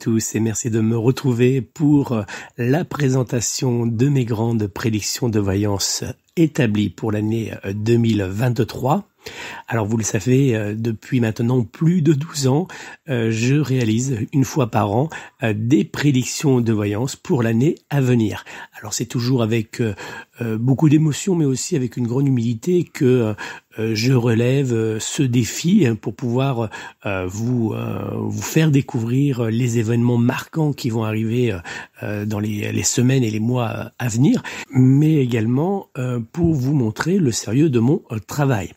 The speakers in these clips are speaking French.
tous et merci de me retrouver pour la présentation de mes grandes prédictions de voyance établies pour l'année 2023. Alors vous le savez, depuis maintenant plus de 12 ans, je réalise une fois par an des prédictions de voyance pour l'année à venir. Alors c'est toujours avec beaucoup d'émotion, mais aussi avec une grande humilité que je relève ce défi pour pouvoir vous faire découvrir les événements marquants qui vont arriver dans les semaines et les mois à venir, mais également pour vous montrer le sérieux de mon travail.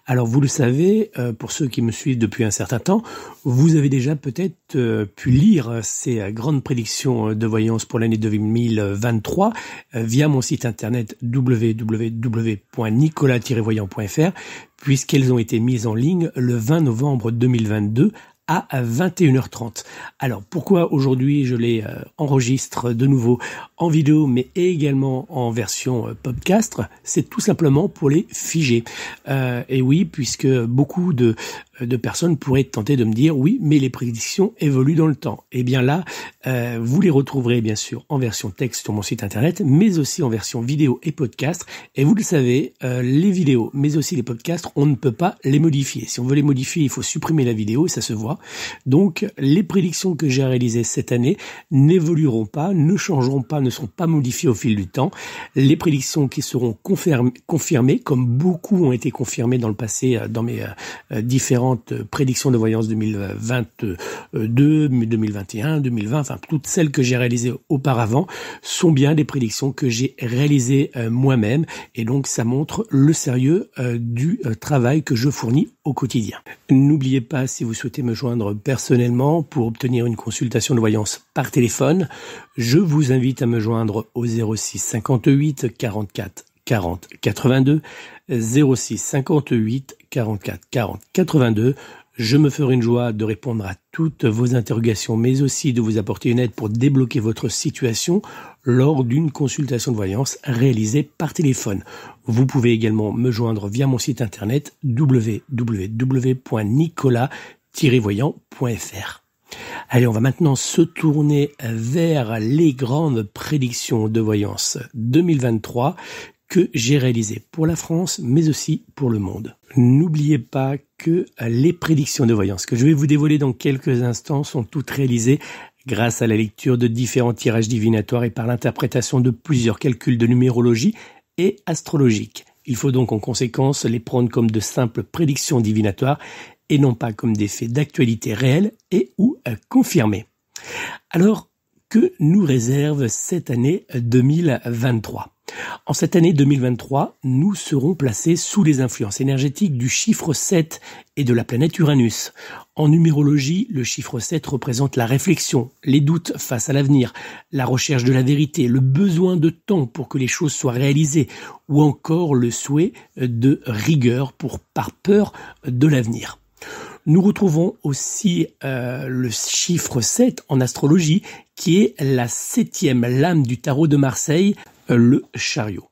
Alors vous le savez, pour ceux qui me suivent depuis un certain temps, vous avez déjà peut-être pu lire ces grandes prédictions de voyance pour l'année 2023 via mon site internet www.nicolas-voyant.fr puisqu'elles ont été mises en ligne le 20 novembre 2022 à 21h30. Alors pourquoi aujourd'hui je les enregistre de nouveau en vidéo mais également en version podcast? C'est tout simplement pour les figer. Et oui, puisque beaucoup de personnes pourraient tenter de me dire oui, mais les prédictions évoluent dans le temps. Et bien là, vous les retrouverez bien sûr en version texte sur mon site internet, mais aussi en version vidéo et podcast. Et vous le savez, les vidéos, mais aussi les podcasts, on ne peut pas les modifier. Si on veut les modifier, il faut supprimer la vidéo et ça se voit. Donc, les prédictions que j'ai réalisées cette année n'évolueront pas, ne changeront pas, ne seront pas modifiées au fil du temps. Les prédictions qui seront confirmées, comme beaucoup ont été confirmées dans le passé, dans mes différentes prédictions de voyance 2022, 2021, 2020, enfin toutes celles que j'ai réalisées auparavant sont bien des prédictions que j'ai réalisées moi-même et donc ça montre le sérieux du travail que je fournis au quotidien. N'oubliez pas, si vous souhaitez me joindre personnellement pour obtenir une consultation de voyance par téléphone, je vous invite à me joindre au 06 58 44 40 82 06 58 44 40 82. Je me ferai une joie de répondre à toutes vos interrogations, mais aussi de vous apporter une aide pour débloquer votre situation lors d'une consultation de voyance réalisée par téléphone. Vous pouvez également me joindre via mon site internet www.nicolas-voyant.fr. Allez, on va maintenant se tourner vers les grandes prédictions de voyance 2023 que j'ai réalisées pour la France, mais aussi pour le monde. N'oubliez pas que les prédictions de voyance que je vais vous dévoiler dans quelques instants sont toutes réalisées grâce à la lecture de différents tirages divinatoires et par l'interprétation de plusieurs calculs de numérologie et astrologique. Il faut donc en conséquence les prendre comme de simples prédictions divinatoires et non pas comme des faits d'actualité réels et ou confirmés. Alors, que nous réserve cette année 2023 ? En cette année 2023, nous serons placés sous les influences énergétiques du chiffre 7 et de la planète Uranus. En numérologie, le chiffre 7 représente la réflexion, les doutes face à l'avenir, la recherche de la vérité, le besoin de temps pour que les choses soient réalisées, ou encore le souhait de rigueur par peur de l'avenir. Nous retrouvons aussi le chiffre 7 en astrologie, qui est la 7e lame du tarot de Marseille, le chariot.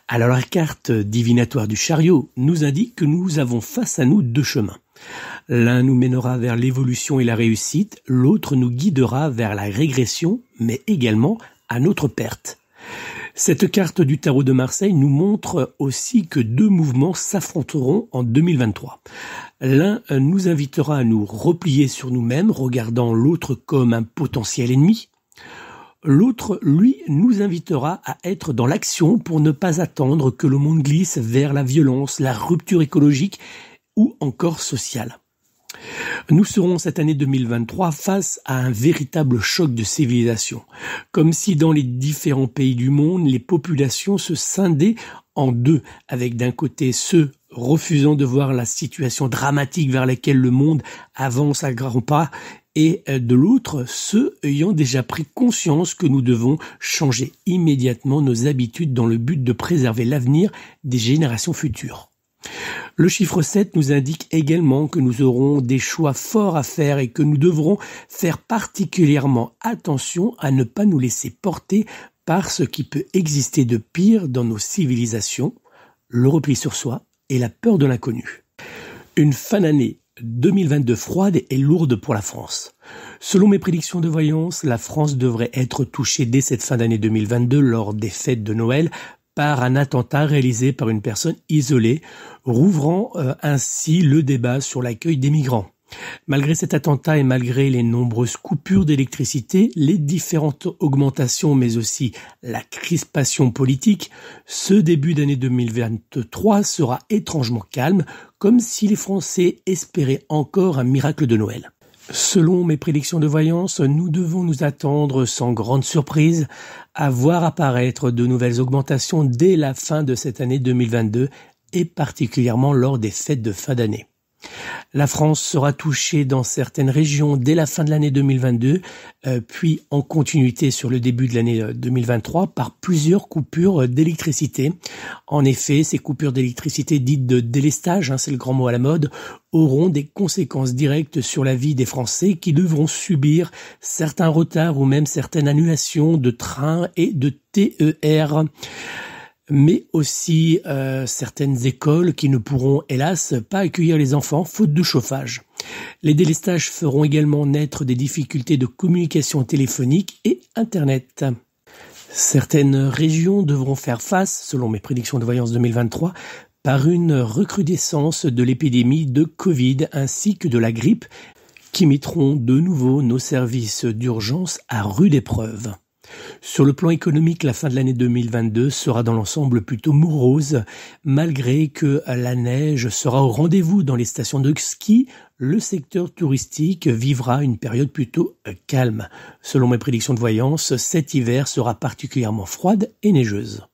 Alors la carte divinatoire du chariot nous indique que nous avons face à nous deux chemins. L'un nous mènera vers l'évolution et la réussite, l'autre nous guidera vers la régression, mais également à notre perte. Cette carte du tarot de Marseille nous montre aussi que deux mouvements s'affronteront en 2023. L'un nous invitera à nous replier sur nous-mêmes, regardant l'autre comme un potentiel ennemi. L'autre, lui, nous invitera à être dans l'action pour ne pas attendre que le monde glisse vers la violence, la rupture écologique ou encore sociale. Nous serons cette année 2023 face à un véritable choc de civilisation, comme si dans les différents pays du monde, les populations se scindaient en deux, avec d'un côté ceux refusant de voir la situation dramatique vers laquelle le monde avance à grands pas, et de l'autre, ceux ayant déjà pris conscience que nous devons changer immédiatement nos habitudes dans le but de préserver l'avenir des générations futures. Le chiffre 7 nous indique également que nous aurons des choix forts à faire et que nous devrons faire particulièrement attention à ne pas nous laisser porter par ce qui peut exister de pire dans nos civilisations, le repli sur soi et la peur de l'inconnu. Une fin d'année 2022 froide et lourde pour la France. Selon mes prédictions de voyance, la France devrait être touchée dès cette fin d'année 2022 lors des fêtes de Noël par un attentat réalisé par une personne isolée, rouvrant ainsi le débat sur l'accueil des migrants. Malgré cet attentat et malgré les nombreuses coupures d'électricité, les différentes augmentations mais aussi la crispation politique, ce début d'année 2023 sera étrangement calme, comme si les Français espéraient encore un miracle de Noël. Selon mes prédictions de voyance, nous devons nous attendre sans grande surprise à voir apparaître de nouvelles augmentations dès la fin de cette année 2022 et particulièrement lors des fêtes de fin d'année. La France sera touchée dans certaines régions dès la fin de l'année 2022, puis en continuité sur le début de l'année 2023 par plusieurs coupures d'électricité. En effet, ces coupures d'électricité dites de délestage, c'est le grand mot à la mode, auront des conséquences directes sur la vie des Français qui devront subir certains retards ou même certaines annulations de trains et de TER. Mais aussi certaines écoles qui ne pourront hélas pas accueillir les enfants faute de chauffage. Les délestages feront également naître des difficultés de communication téléphonique et Internet. Certaines régions devront faire face, selon mes prédictions de voyance 2023, par une recrudescence de l'épidémie de Covid ainsi que de la grippe qui mettront de nouveau nos services d'urgence à rude épreuve. Sur le plan économique, la fin de l'année 2022 sera dans l'ensemble plutôt morose, malgré que la neige sera au rendez-vous dans les stations de ski. Le secteur touristique vivra une période plutôt calme. Selon mes prédictions de voyance, cet hiver sera particulièrement froide et neigeuse.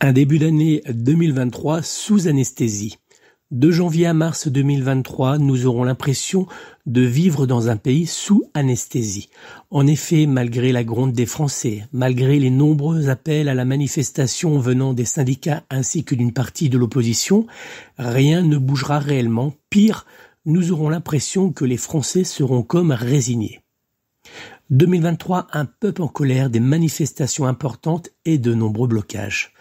Un début d'année 2023 sous anesthésie. De janvier à mars 2023, nous aurons l'impression de vivre dans un pays sous anesthésie. En effet, malgré la gronde des Français, malgré les nombreux appels à la manifestation venant des syndicats ainsi que d'une partie de l'opposition, rien ne bougera réellement. Pire, nous aurons l'impression que les Français seront comme résignés. 2023, un peuple en colère, des manifestations importantes et de nombreux blocages.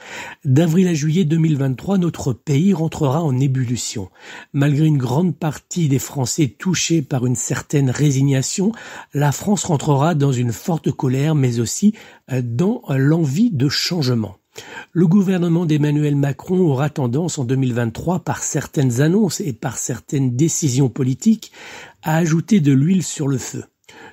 D'avril à juillet 2023, notre pays rentrera en ébullition. Malgré une grande partie des Français touchés par une certaine résignation, la France rentrera dans une forte colère, mais aussi dans l'envie de changement. Le gouvernement d'Emmanuel Macron aura tendance en 2023, par certaines annonces et par certaines décisions politiques, à ajouter de l'huile sur le feu.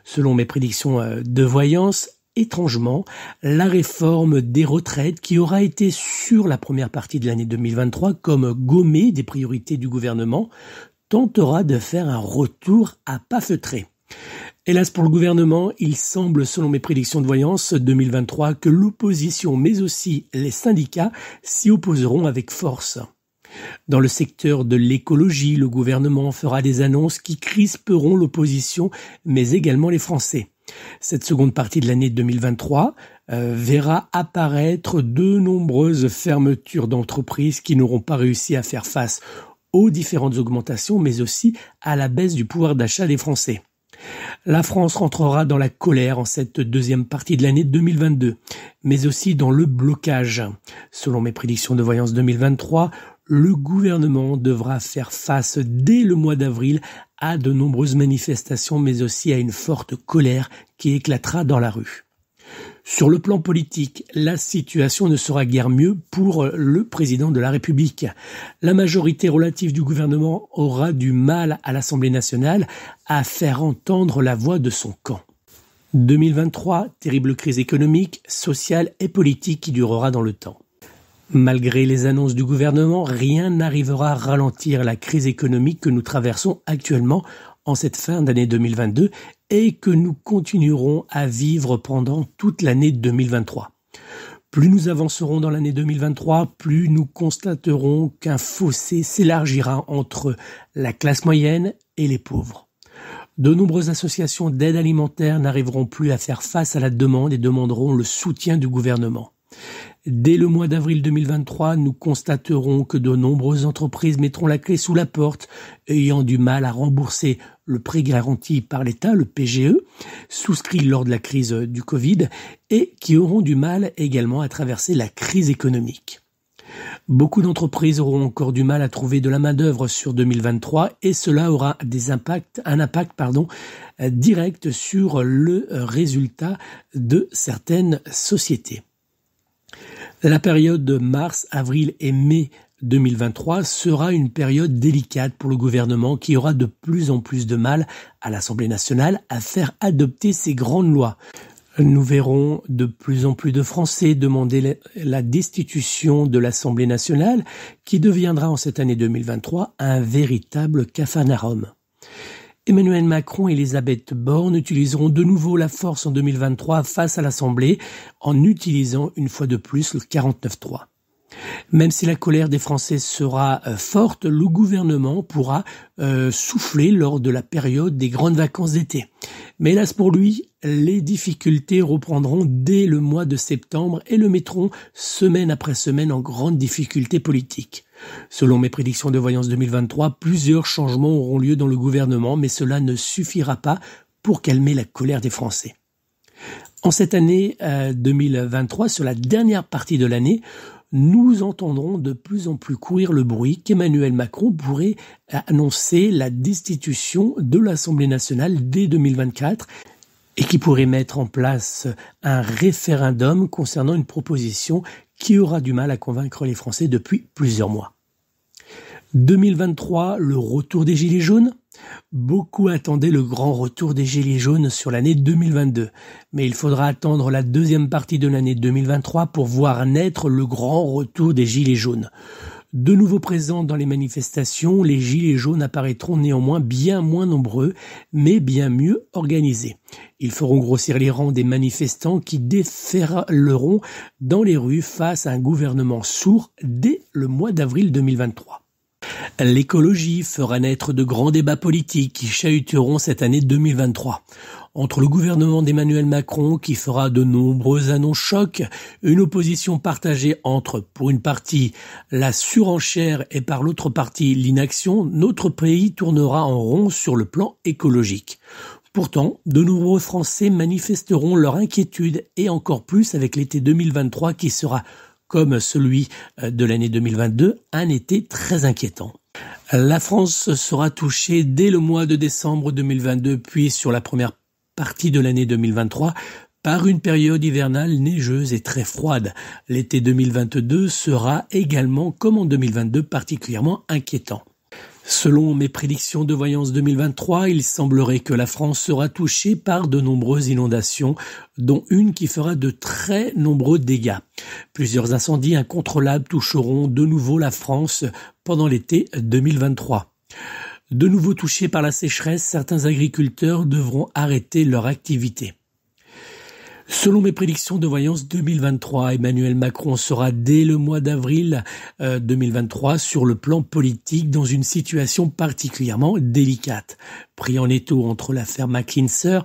Selon mes prédictions de voyance, étrangement, la réforme des retraites qui aura été sur la première partie de l'année 2023 comme gommée des priorités du gouvernement tentera de faire un retour à pas feutré. Hélas pour le gouvernement, il semble, selon mes prédictions de voyance 2023, que l'opposition mais aussi les syndicats s'y opposeront avec force. Dans le secteur de l'écologie, le gouvernement fera des annonces qui crisperont l'opposition, mais également les Français. Cette seconde partie de l'année 2023 verra apparaître de nombreuses fermetures d'entreprises qui n'auront pas réussi à faire face aux différentes augmentations, mais aussi à la baisse du pouvoir d'achat des Français. La France rentrera dans la colère en cette deuxième partie de l'année 2022, mais aussi dans le blocage. Selon mes prédictions de voyance 2023, le gouvernement devra faire face dès le mois d'avril à de nombreuses manifestations, mais aussi à une forte colère qui éclatera dans la rue. Sur le plan politique, la situation ne sera guère mieux pour le président de la République. La majorité relative du gouvernement aura du mal à l'Assemblée nationale à faire entendre la voix de son camp. 2023, terrible crise économique, sociale et politique qui durera dans le temps. Malgré les annonces du gouvernement, rien n'arrivera à ralentir la crise économique que nous traversons actuellement en cette fin d'année 2022 et que nous continuerons à vivre pendant toute l'année 2023. Plus nous avancerons dans l'année 2023, plus nous constaterons qu'un fossé s'élargira entre la classe moyenne et les pauvres. De nombreuses associations d'aide alimentaire n'arriveront plus à faire face à la demande et demanderont le soutien du gouvernement. Dès le mois d'avril 2023, nous constaterons que de nombreuses entreprises mettront la clé sous la porte, ayant du mal à rembourser le prêt garanti par l'État, le PGE, souscrit lors de la crise du Covid, et qui auront du mal également à traverser la crise économique. Beaucoup d'entreprises auront encore du mal à trouver de la main-d'œuvre sur 2023 et cela aura un impact direct sur le résultat de certaines sociétés. La période de mars, avril et mai 2023 sera une période délicate pour le gouvernement qui aura de plus en plus de mal à l'Assemblée nationale à faire adopter ces grandes lois. Nous verrons de plus en plus de Français demander la destitution de l'Assemblée nationale qui deviendra en cette année 2023 un véritable capharnaüm. Emmanuel Macron et Elisabeth Borne utiliseront de nouveau la force en 2023 face à l'Assemblée en utilisant une fois de plus le 49.3. Même si la colère des Français sera forte, le gouvernement pourra souffler lors de la période des grandes vacances d'été. Mais hélas pour lui, les difficultés reprendront dès le mois de septembre et le mettront semaine après semaine en grande difficulté politique. Selon mes prédictions de voyance 2023, plusieurs changements auront lieu dans le gouvernement, mais cela ne suffira pas pour calmer la colère des Français. En cette année 2023, sur la dernière partie de l'année, nous entendrons de plus en plus courir le bruit qu'Emmanuel Macron pourrait annoncer la destitution de l'Assemblée nationale dès 2024 et qui pourrait mettre en place un référendum concernant une proposition qui aura du mal à convaincre les Français depuis plusieurs mois. 2023, le retour des Gilets jaunes. Beaucoup attendaient le grand retour des Gilets jaunes sur l'année 2022, mais il faudra attendre la deuxième partie de l'année 2023 pour voir naître le grand retour des Gilets jaunes. De nouveau présents dans les manifestations, les Gilets jaunes apparaîtront néanmoins bien moins nombreux, mais bien mieux organisés. Ils feront grossir les rangs des manifestants qui déferleront dans les rues face à un gouvernement sourd dès le mois d'avril 2023. L'écologie fera naître de grands débats politiques qui chahuteront cette année 2023. Entre le gouvernement d'Emmanuel Macron qui fera de nombreuses annonces chocs, une opposition partagée entre, pour une partie, la surenchère et par l'autre partie, l'inaction, notre pays tournera en rond sur le plan écologique. Pourtant, de nombreux Français manifesteront leur inquiétude et encore plus avec l'été 2023 qui sera, comme celui de l'année 2022, un été très inquiétant. La France sera touchée dès le mois de décembre 2022, puis sur la première partie de l'année 2023, par une période hivernale neigeuse et très froide. L'été 2022 sera également, comme en 2022, particulièrement inquiétant. Selon mes prédictions de voyance 2023, il semblerait que la France sera touchée par de nombreuses inondations, dont une qui fera de très nombreux dégâts. Plusieurs incendies incontrôlables toucheront de nouveau la France pendant l'été 2023. De nouveau touchés par la sécheresse, certains agriculteurs devront arrêter leur activité. Selon mes prédictions de voyance 2023, Emmanuel Macron sera dès le mois d'avril 2023 sur le plan politique dans une situation particulièrement délicate. Pris en étau entre l'affaire McKinsey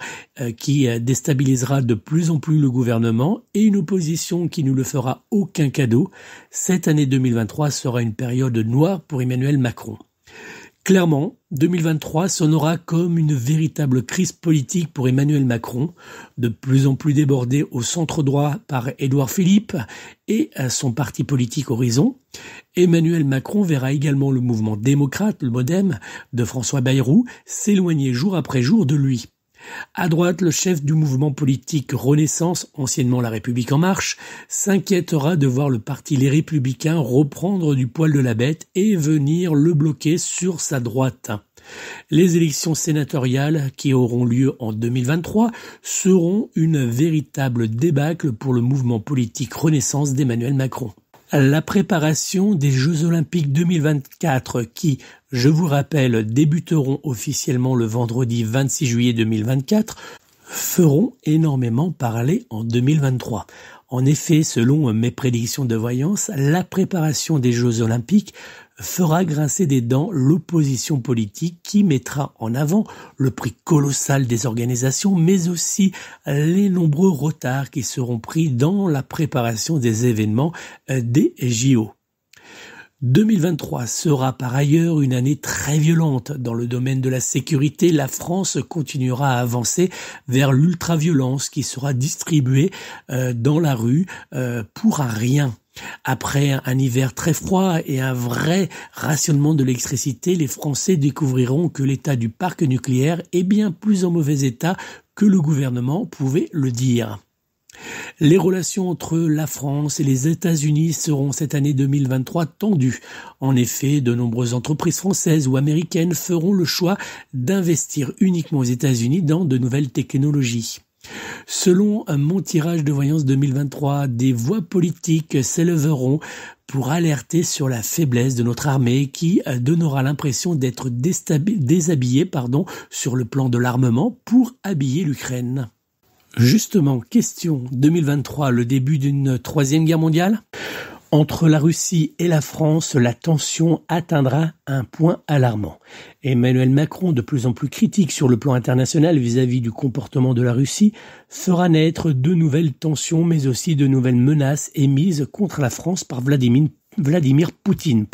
qui déstabilisera de plus en plus le gouvernement et une opposition qui ne le fera aucun cadeau, cette année 2023 sera une période noire pour Emmanuel Macron. Clairement, 2023 sonnera comme une véritable crise politique pour Emmanuel Macron, de plus en plus débordé au centre droit par Édouard Philippe et son parti politique Horizon. Emmanuel Macron verra également le mouvement démocrate, le MoDem, de François Bayrou, s'éloigner jour après jour de lui. À droite, le chef du mouvement politique Renaissance, anciennement La République En Marche, s'inquiétera de voir le parti Les Républicains reprendre du poil de la bête et venir le bloquer sur sa droite. Les élections sénatoriales qui auront lieu en 2023 seront une véritable débâcle pour le mouvement politique Renaissance d'Emmanuel Macron. La préparation des Jeux Olympiques 2024 qui, je vous rappelle, débuteront officiellement le vendredi 26 juillet 2024, feront énormément parler en 2023. En effet, selon mes prédictions de voyance, la préparation des Jeux Olympiques fera grincer des dents l'opposition politique qui mettra en avant le prix colossal des organisations, mais aussi les nombreux retards qui seront pris dans la préparation des événements des JO. 2023 sera par ailleurs une année très violente. Dans le domaine de la sécurité, la France continuera à avancer vers l'ultra-violence qui sera distribuée dans la rue pour un rien. Après un hiver très froid et un vrai rationnement de l'électricité, les Français découvriront que l'état du parc nucléaire est bien plus en mauvais état que le gouvernement pouvait le dire. Les relations entre la France et les États-Unis seront cette année 2023 tendues. En effet, de nombreuses entreprises françaises ou américaines feront le choix d'investir uniquement aux États-Unis dans de nouvelles technologies. Selon mon tirage de voyance 2023, des voix politiques s'élèveront pour alerter sur la faiblesse de notre armée qui donnera l'impression d'être déshabillée sur le plan de l'armement pour habiller l'Ukraine. Justement, question 2023, le début d'une troisième guerre mondiale ? Entre la Russie et la France, la tension atteindra un point alarmant. Emmanuel Macron, de plus en plus critique sur le plan international vis-à-vis du comportement de la Russie, fera naître de nouvelles tensions, mais aussi de nouvelles menaces émises contre la France par Vladimir Poutine.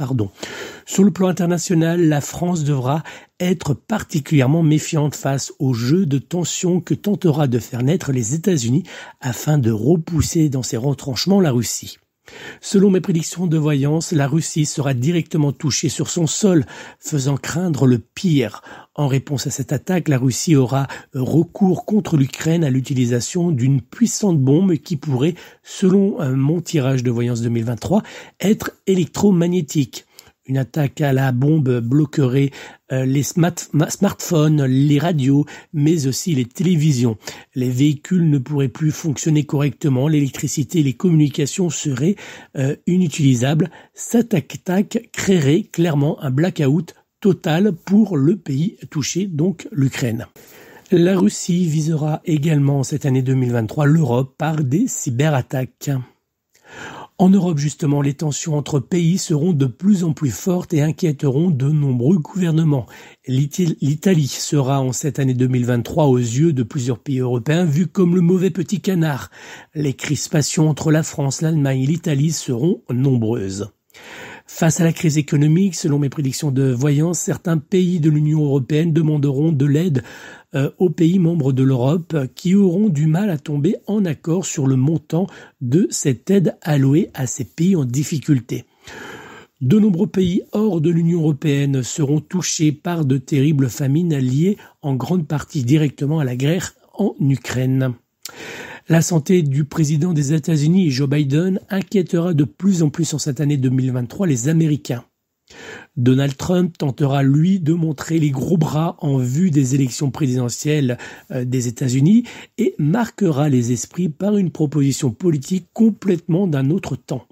Sur le plan international, la France devra être particulièrement méfiante face au jeu de tension que tentera de faire naître les États-Unis afin de repousser dans ses retranchements la Russie. Selon mes prédictions de voyance, la Russie sera directement touchée sur son sol, faisant craindre le pire. En réponse à cette attaque, la Russie aura recours contre l'Ukraine à l'utilisation d'une puissante bombe qui pourrait, selon mon tirage de voyance 2023, être électromagnétique. Une attaque à la bombe bloquerait les smartphones, les radios, mais aussi les télévisions. Les véhicules ne pourraient plus fonctionner correctement, l'électricité et les communications seraient inutilisables. Cette attaque créerait clairement un blackout total pour le pays touché, donc l'Ukraine. La Russie visera également cette année 2023 l'Europe par des cyberattaques. En Europe, justement, les tensions entre pays seront de plus en plus fortes et inquiéteront de nombreux gouvernements. L'Italie sera en cette année 2023 aux yeux de plusieurs pays européens vue comme le mauvais petit canard. Les crispations entre la France, l'Allemagne et l'Italie seront nombreuses. Face à la crise économique, selon mes prédictions de voyance, certains pays de l'Union européenne demanderont de l'aide aux pays membres de l'Europe qui auront du mal à tomber en accord sur le montant de cette aide allouée à ces pays en difficulté. De nombreux pays hors de l'Union européenne seront touchés par de terribles famines liées en grande partie directement à la guerre en Ukraine. La santé du président des États-Unis, Joe Biden, inquiétera de plus en plus en cette année 2023 les Américains. Donald Trump tentera, lui, de montrer les gros bras en vue des élections présidentielles des États-Unis et marquera les esprits par une proposition politique complètement d'un autre temps.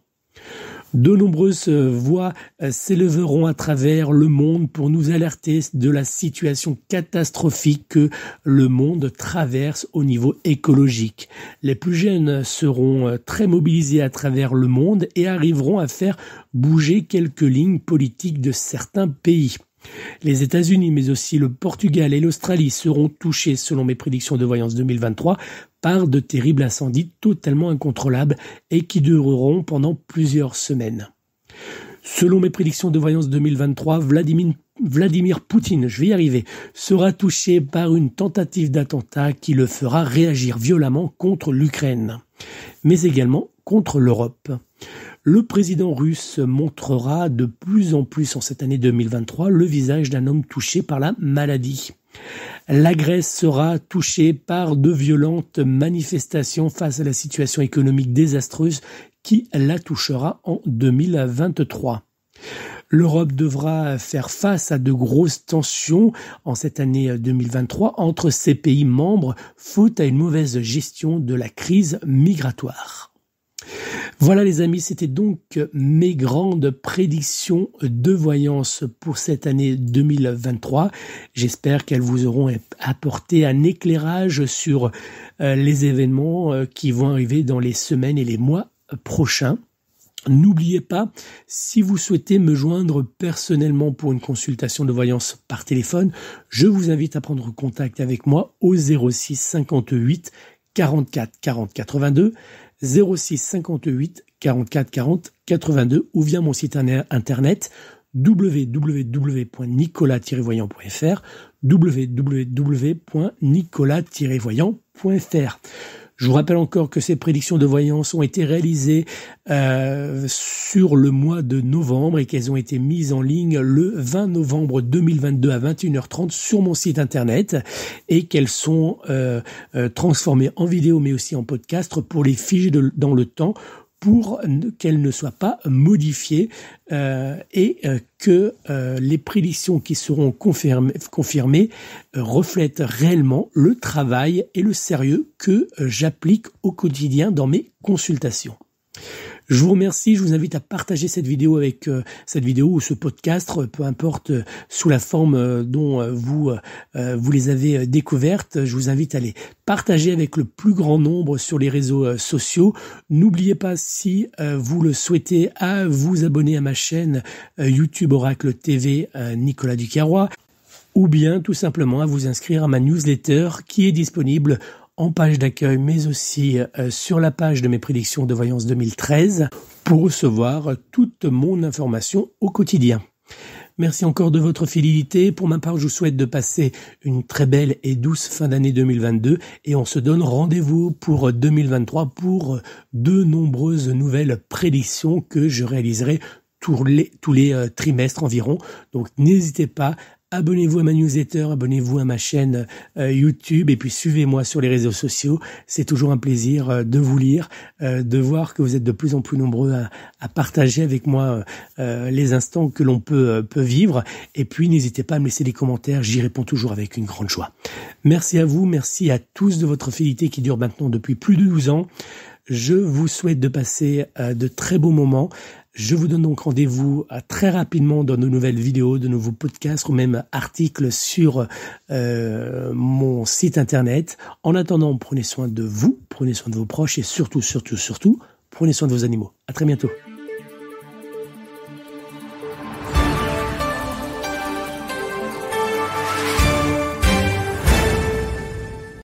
De nombreuses voix s'élèveront à travers le monde pour nous alerter de la situation catastrophique que le monde traverse au niveau écologique. Les plus jeunes seront très mobilisés à travers le monde et arriveront à faire bouger quelques lignes politiques de certains pays. Les États-Unis, mais aussi le Portugal et l'Australie seront touchés, selon mes prédictions de voyance 2023, par de terribles incendies totalement incontrôlables et qui dureront pendant plusieurs semaines. Selon mes prédictions de voyance 2023, Vladimir Poutine, sera touché par une tentative d'attentat qui le fera réagir violemment contre l'Ukraine, mais également contre l'Europe. Le président russe montrera de plus en plus en cette année 2023 le visage d'un homme touché par la maladie. La Grèce sera touchée par de violentes manifestations face à la situation économique désastreuse qui la touchera en 2023. L'Europe devra faire face à de grosses tensions en cette année 2023 entre ses pays membres faute à une mauvaise gestion de la crise migratoire. Voilà les amis, c'était donc mes grandes prédictions de voyance pour cette année 2023. J'espère qu'elles vous auront apporté un éclairage sur les événements qui vont arriver dans les semaines et les mois prochains. N'oubliez pas, si vous souhaitez me joindre personnellement pour une consultation de voyance par téléphone, je vous invite à prendre contact avec moi au 06 58 44 40 82, 06 58 44 40 82 ou via mon site internet www.nicolas-voyant.fr www.nicolas-voyant.fr. Je vous rappelle encore que ces prédictions de voyance ont été réalisées sur le mois de novembre et qu'elles ont été mises en ligne le 20 novembre 2022 à 21h30 sur mon site internet et qu'elles sont transformées en vidéo mais aussi en podcast pour les figer dans le temps pour qu'elles ne soient pas modifiées et que les prédictions qui seront confirmées reflètent réellement le travail et le sérieux que j'applique au quotidien dans mes consultations. Je vous remercie, je vous invite à partager cette vidéo ou ce podcast, peu importe sous la forme dont vous les avez découvertes. Je vous invite à les partager avec le plus grand nombre sur les réseaux sociaux. N'oubliez pas, si vous le souhaitez, à vous abonner à ma chaîne YouTube Oracle TV Nicolas Ducarrois, ou bien tout simplement à vous inscrire à ma newsletter qui est disponible en page d'accueil, mais aussi sur la page de mes prédictions de voyance 2013 pour recevoir toute mon information au quotidien. Merci encore de votre fidélité. Pour ma part, je vous souhaite de passer une très belle et douce fin d'année 2022 et on se donne rendez-vous pour 2023 pour de nombreuses nouvelles prédictions que je réaliserai tous les trimestres environ. Donc n'hésitez pas. Abonnez-vous à ma newsletter, abonnez-vous à ma chaîne YouTube et puis suivez-moi sur les réseaux sociaux. C'est toujours un plaisir de vous lire, de voir que vous êtes de plus en plus nombreux à partager avec moi les instants que l'on peut vivre. Et puis n'hésitez pas à me laisser des commentaires, j'y réponds toujours avec une grande joie. Merci à vous, merci à tous de votre fidélité qui dure maintenant depuis plus de 12 ans. Je vous souhaite de passer de très beaux moments. Je vous donne donc rendez-vous très rapidement dans de nouvelles vidéos, de nouveaux podcasts ou même articles sur mon site internet. En attendant, prenez soin de vous, prenez soin de vos proches et surtout, prenez soin de vos animaux. À très bientôt.